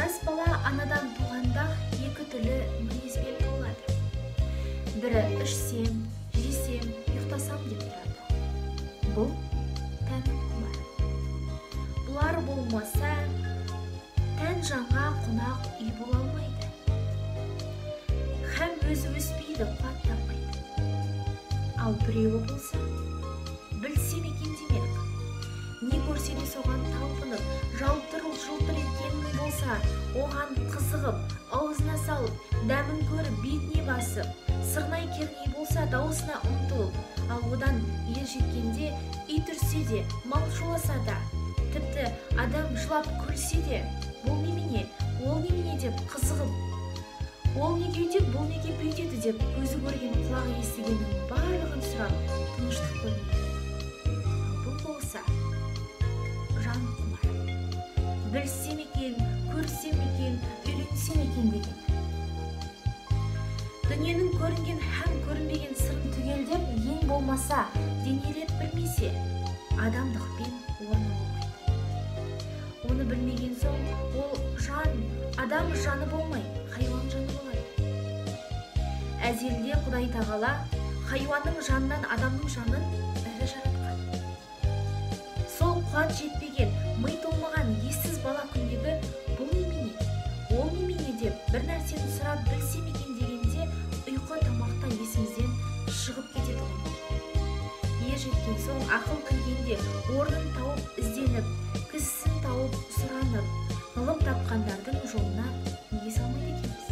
жас бала анадан туғанда екі түрлі мінезбен болады. Бірі ішсем, жесем, ұйықтасам деп тұрады. Бұл тән құмар. Бұлар болмаса, тән жанға қонақ үй бола алмайды. Һәм өзі өспейді, қуаттанбайды. Ал біреуі болса, білсем екен демек. Не көрсе де соған талпынып, жалтыр-жылтыр екенің болса, оған қызығып, аузына салып, дәмін көріп, бетіне басып, сырнай керней болса, дауысына ұмтылып, ал одан ер жеткенде, ит үрсе де, мал шуласа да, тіпті адам жылап күлсе де, бұл немене, ол немене деп қызығып, ол неге өйтеді, бұл неге бүйтеді деп көзі көрген, құлағы естігеннің барлығын сұрап, тыныштық көрмейді. Бұл болса, жан құмар. Білсем екен, көрсем екен, үйренсем екен деген. Дүниенің көрінген һәм көрінбеген сырын түгелдеп, ең болмаса, денелеп білмесе, адамдықпен орны болмайды. Оны білмеген соң, ол жан, адам жаны болмай, хайуан жаны болады. Әзелде Құдай тағала хайуанның жанынан адамның жанын ірі жаратқан. Сол қуат жетпеген, ми толмаған ессіз бала күндегі бұл немене, ол немене деп бір нәрсені сұрап білсем екен дегенде ұйқы тамақта есімізден шығып кетеді ғой. Ер жеткен соң ақыл кіргенде орнын тауып ізденіп, кісісін тауып сұранып, ғылым тапқандардың жолына неге салмайды екенбіз?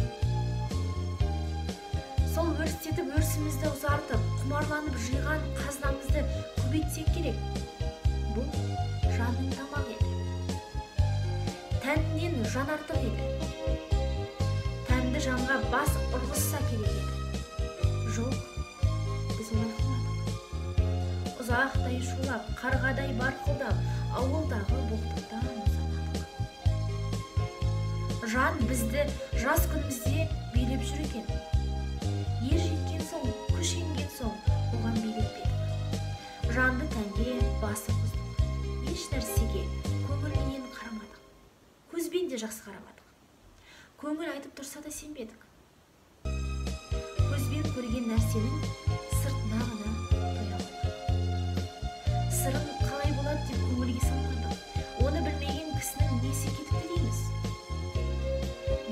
Сол өрістетіп өрісімізді ұзартып, құмарланып жиған қазынамызды көбейтсек керек. Бұл жанның тамақ еді. Тәннен жан артық еді. Тәнді жанға бас ұрғызса керек еді. Жоқ, біз олай қылмадық. Ұзақтай шулап, қарғадай барқылдап, ауылдағы боқтықтан ұзамадық. Жан бізді жас күнімізде билеп жүр екен. Ер жеткен соң, күш енген соң, оған билетпедік. Жанды тәнге басы қыздық. Еш нәрсеге көңілменен қарамадық. Көзбен де жақсы қарамадық. Көңіл айтып тұрса да сенбедік. Көзбен көрген нәрсенің сыртына ғана тояладық. Сырын қалай болады деп көңілге салмадық. Оны білмеген кісінің несі кетіпті дейміз.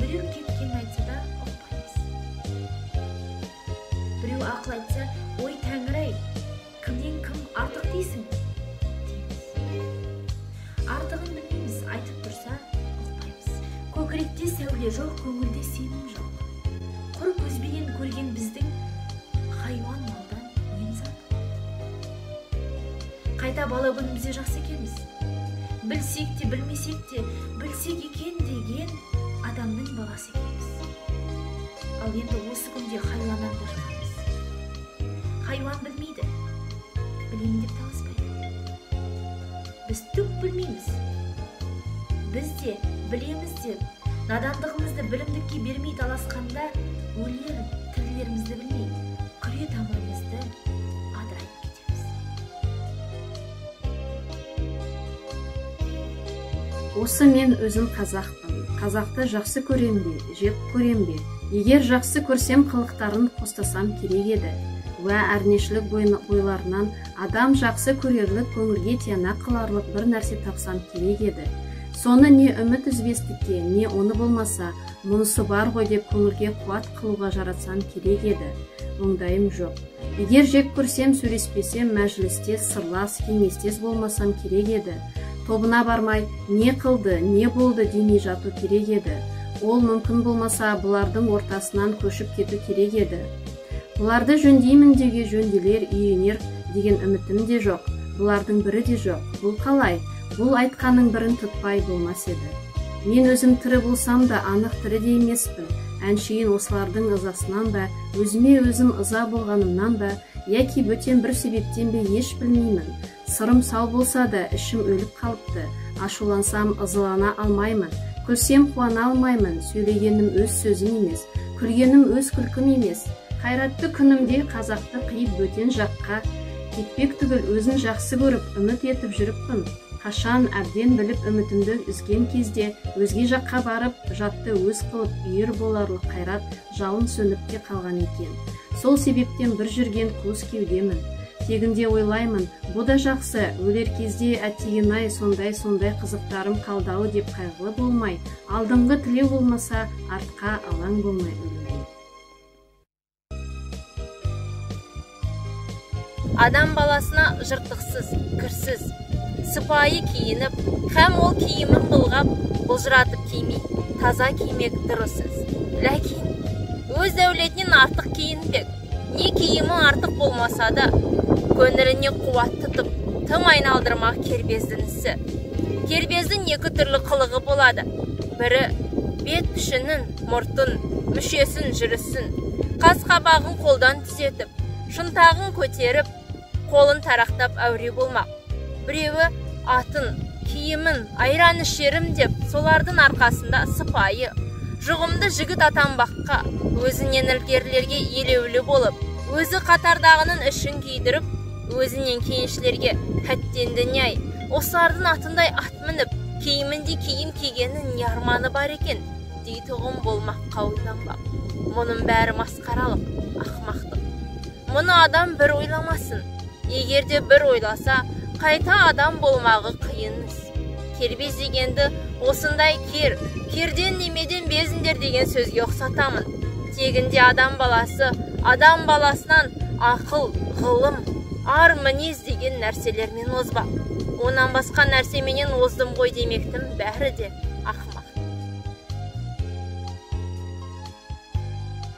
Біреу кеткенін айтса да ұқпаймыз. Біреу ақыл айтса, ой Тәңір-ай, кімнен кім артық дейсің? Артығын білмейміз, айтып тұрса ұқпаймыз. Көкіректе сәуле жоқ, көңілде сенім жоқ. Құр көзбенен көрген біздің хайуан малдан нен зат? Қайта бала күнімізде жақсы екенбіз. Білсек те, білмесек те, білсек екен деген адамның баласы екенбіз. Ал енді осы күнде хайуаннан да жаманбыз. Хайуан білмейді, білемін деп таласпайды. Біз түк білмейміз. Біз де білеміз деп, надандығымызды білімдікке бермей таласқанда, өлер тірілерімізді білмей, күре тамырымызды адырайып кетеміз. Осы мен өзім қазақпын. Қазақты жақсы көрем бе, жек көрем бе? Егер жақсы көрсем қылықтарын қостасам керек еді. Уә әрнешілік бойларынан адам жақсы көрерлік, көңілге тияна қыларлық бір нәрсе тапсам керек еді. Соны не үміт үзбестікке, не оны болмаса, мұнысы бар ғой деп көңілге қуат қылуға жаратсам керек еді. Оңдайым жоқ. Егер жек көрсем, сөйлеспесем, мәжілісте сырлас, кеңестес болмасам керек еді. Тобына бармай, не қылды, не болды демей жату керек еді. Ол мүмкін болмаса, бұлардың ортасынан көшіп кету керек еді. Бұларды жөндеймін деуге жөнделер, үйренер деген үмітім де жоқ. Бұлардың бірі де жоқ. Бұл қалай? Бұл айтқаның бірін тұтпай болмас еді. Мен өзім тірі болсам да анық тірі де емеспін. Әншейін осылардың ызасынан ба, өзіме өзім ыза болғанымнан ба, яки бөтен бір себептен бе еш білмеймін. Сырым сау болса да ішім өліп қалыпты. Ашулансам ызалана алмаймын. Күлсем қуана алмаймын. Сөйлегенім өз сөзім емес. Күлгенім өз күлкім емес. Қайратты күнімде қазақты қиып бөтен жаққа кетпек түгіл өзін жақсы көріп, үміт етіп жүріппін. қашан әбден біліп үмітімді үзген кезде өзге жаққа барып жатты өз қылып үйір боларлық қайрат жалын сөніп те қалған екен. Сол себептен бір жүрген қуыс кеудемін. Тегінде ойлаймын, бұ да жақсы, өлер кезде әттеген-ай сондай қызықтарым қалдау деп қайғылы болмай, алдыңғы тілеу болмаса, артқа алаң болмай өлмей. Адам баласына жыртықсыз, кірсіз, сыпайы киініп, һәм ол киімін былғап, бұлжыратып кимей, таза кимек дұрысыз. Ләкин, өз дәулетінен артық киінбек, не киімі артық болмаса да, көңіліне қуат тұтып, тым айналдырмақ кербездің ісі. Кербездің екі түрлі қылығы болады. Бірі бет пішінін, мұртын, мүшесін, жүрісін, қас-қабағын қолдан түзетіп, шынтағын көтеріп, қолын тарақтап әуре болмақ. Біреуі атын, киімін, айран ішерім деп, солардың арқасында сыпайы, жұғымды жігіт атанбаққа, өзінен ілгерілерге елеулі болып, өзі қатардағының ішін күйдіріп, өзінен кейіншілерге әттенді не-ай, осылардың атындай ат мініп, киімінде киім кигенін не арманы бар екен, дейтұғым болмаққа ойланбақ. Мұның бәрі масқаралық, ақмақтық. Мұны адам бір ойламасын. Егерде бір ойласа, қайта адам болмағы қиыныз. Кербез дегенді осындай керден немеден безіндер деген сөзге ұқсатамын. Тегінде адам баласы, адам баласынан ақыл, ғылым, ар мінез деген нәрселермен озбақ. Онан басқа нәрсеменен оздым ғой демектім бәрі де ақымақ.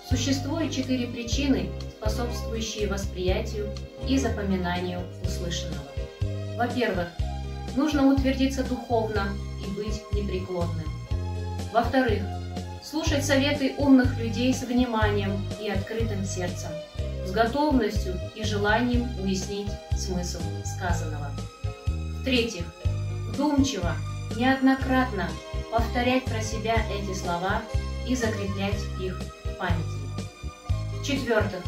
Существует 4 причины, способствующие восприятию и запоминанию услышанного. Во-первых, нужно утвердиться духовно и быть непреклонным. Во-вторых, слушать советы умных людей с вниманием и открытым сердцем, с готовностью и желанием уяснить смысл сказанного. В-третьих, вдумчиво, неоднократно повторять про себя эти слова и закреплять их в памяти. В-четвертых,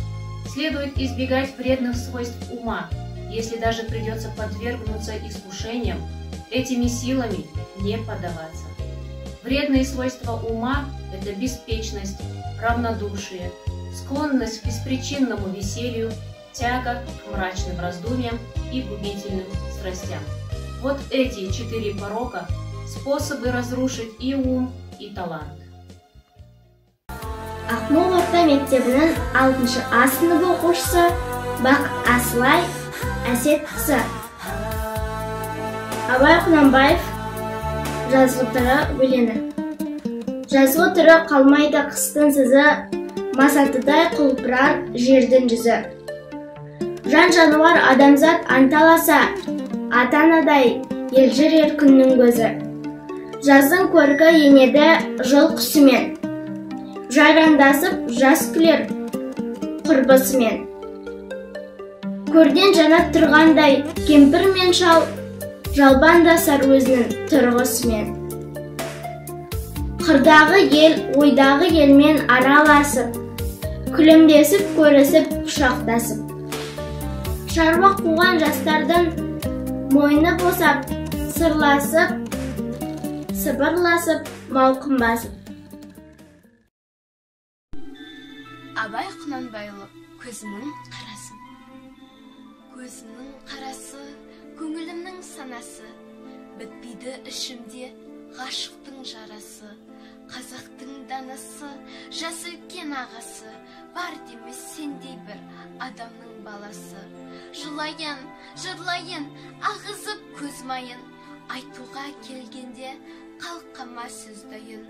следует избегать вредных свойств ума, если даже придется подвергнуться искушениям, этими силами не поддаваться. Вредные свойства ума – это беспечность, равнодушие, склонность к беспричинному веселью, тяга к мрачным раздумьям и губительным страстям. Вот эти 4 порока – способы разрушить и ум, и талант. Ақмол орта мектебінің 6-шы А сыныбы оқушысы Бақ Асылай әсет қызы. Абай Құнанбаев жазғы түрі өлеңі. Жазғы түрі қалмайды қыстың сызы, масатыдай құлпырар жердің жүзі. Жан жануар адамзат анталаса, ата-анадай елжірер күннің көзі. Жаздың көркі енеді жыл құсымен, жайрандасып жас күлер құрбысымен. Көрден жанат тұрғандай кемпір мен шал, жалбандасар өзінің тұрғысымен. Қырдағы ел, ойдағы елмен араласып, күлімдесіп, көрісіп, құшақтасып. Шаруа қуған жастардың мойны босап, сырласып, сыбырласып, мауқын басып. Абай Құнанбайұлы көзінің қарасы. Көзінің қарасы, көңілімнің санасы, бітпейді ішімде ғашықтың жарасы. Қазақтың данасы, жас үлкен ағасы, бар демес сендей бір адамның баласы. Жылайын, жырлайын, ағызып көз майын, айтуға келгенде қалқама сөз дайын.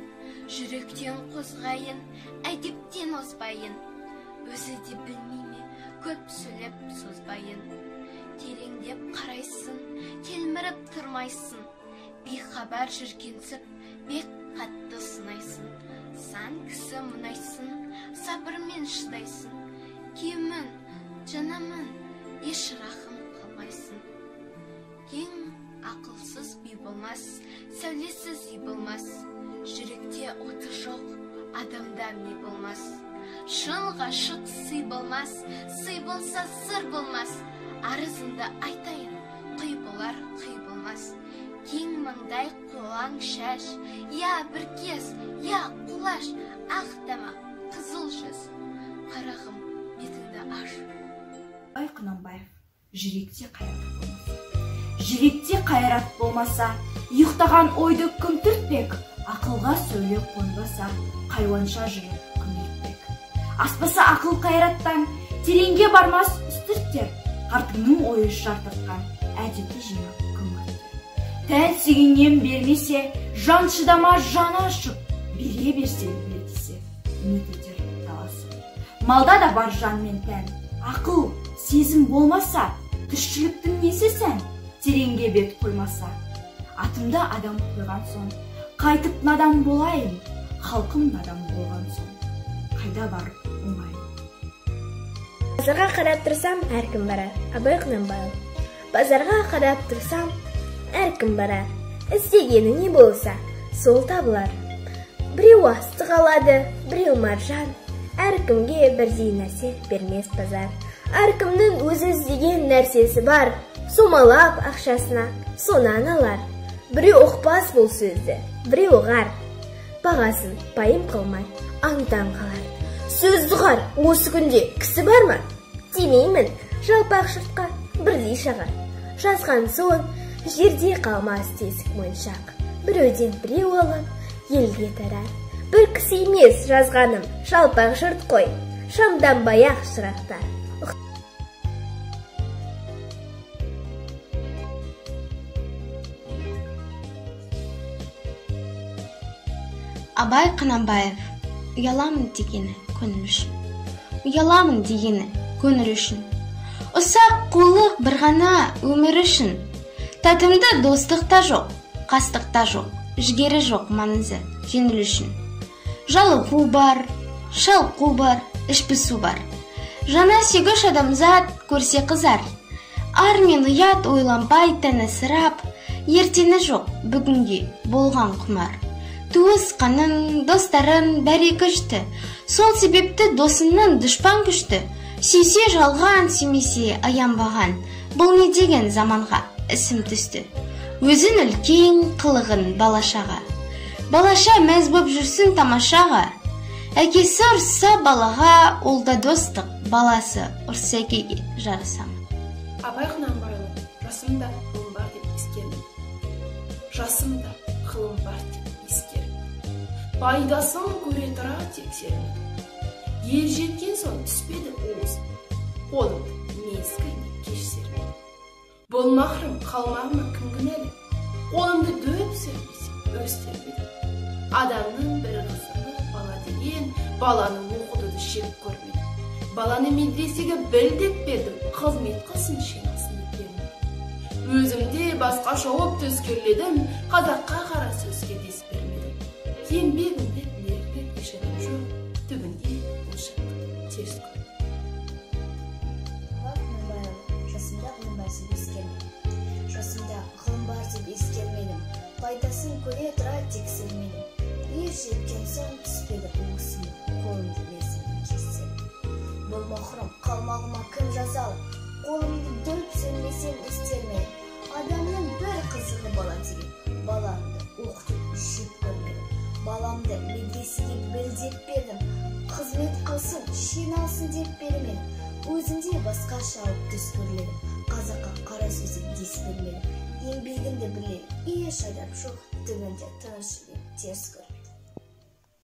Жүректен қозғайын, әдептен озбайын, өзі де білмейме көп сөйлеп созбайын. Тереңдеп қарайсын, телміріп тұрмайсын, бейхабар жүргенсіп, бек қатты сынайсын. Сан кісі мұнайсын, сабырмен шыдайсын, күйімін, жанамын, еш рахым қылмайсын. Ең ақылсыз үй болмас, сәулесіз үй болмас, жүректе оты жоқ, адамда не болмас. Шын ғашық сый болмас, сый болса сыр болмас, арызымды айтайын, қи болар, қи болмас. маңдай қолаң шаш, я бір кез, я құлаш, ақ тамақ, қызыл жүз. Қарағым, бетіңді аш. Абай Құнанбаев, жүректе қайрат болмаса. Жүректе қайрат болмаса, ұйықтаған ойды кім түртпек? Ақылға сөйлеп қонбаса, қайуанша жүрек кім ертпек? Аспаса ақыл қайраттан, тереңге бармас үстірттер. Қартыңның ойы шартыртқан, әдеті жинап кім артыр? Тән сүйгеннен бермесе, жан шыдама жаны ашып, бере берсе беретесе, үміт етер таласы. Малда да бар жан мен тән, ақыл, сезім болмаса, тіршіліктің несі сән, тереңге бет қоймаса. Атымда адам қойған соң, қайтып надан болайын, халқым надан болған соң, қайда барып оңайын. Базарға қарап тұрсам, әркім барар. Абай Құнанбаев. Базарға қарап тұрсам, әркім барар. Істегені не болса, сол табылар. Біреу астық алады, біреу маржан. Әркімге бірдей нәрсе бермес базар. Әркімнің өзі іздеген нәрсесі бар. Сомалап ақшасына сонан алар. Біреу ұқпас бұл сөзді, біреу ұғар. Бағасын пайым қылмай, аңтан қалар. Сөзді ұғар, осы күнде кісі бар ма? Демеймін, жалпақ жұртқа бірдей шағар. Жазған соң, жерде қалмас тесік мойыншақ. Біреуден біреу алып, елге тарар. Бір кісі емес жазғаным, жалпақ жұрт қой. Шамдан баяқ шырақтар. Абай Құнанбаев. Ұяламын дегені көңіл үшін. Ұяламын дегені көңіл үшін. Ұсақ қулық бір ғана өмір үшін. Татымды достық та жоқ, қастық та жоқ, жігері жоқ маңызы жеңіл үшін. Жалығу бар, шалқу бар, ішпісу бар. Жана сүйгіш адамзат көрсе қызар. Ар мен ұят ойланбай тәні сырап, ертеңі жоқ бүгінге болған құмар. Туыс қанын, достарын бәрі күшті. Сол себепті досының дұшпан күшті. Сүйсе жалған, сүймесе аянбаған. Бұл не деген заманға ісім түсті. Өзін үлкен қылығын балашаға. Балаша мәз боп жүрсін тамашаға. Әкесі ұрса балаға, олда достық. Баласы ұрса әкеге жарысам. Абай Құнанбаев, жасымда ғылым бар деп ескердім. Жасымда ғылым бар деп ескердім. Пайдасын көре тұра тексердім. Ел жеткен соң түспеді уыз. Қолымды мезгіліне кеш сермедім. Бұл махрым қалмағыма кім кінәлі? Қолымды дөп сермесе өстермедім. Адамның бір қызығы бала деген, баланы оқытуды шек көрмедім. Баланы медресеге білдеп бердім, қызмет қылсын шенасын деп бердім. Өзімде басқаша оп төскерледім, қазаққа қара сөзге дес бермедім. Еңбегімде білерге ешедім жоқ, түбінде ұшық терс көрдім. Абай Құнанбаев, жасымда ғылым бар деп ескермедім. Жасымда ғылым бар деп ескермедім. Пайдасын көре тұра тексермедім. Ер жеткен соң түспеді уысым, қолымды мерзімін кестермедім. Бұл махрым қалмағыма кім жазалы? Қолымды дөп сермесем өстермедім. Адамның бір қызығы бала деген, баламды оқытып шеп көрмедім. Баламды медресеге білдеп бердім. Қызмет қылсын, шен алсын деп бермедім. Өзімде басқа шауып түс көрледім. Қазаққа қара сөзге дес бермедім. Еңбегімді білер, еш адам жоқ, түбінде тыныш терс көрдім.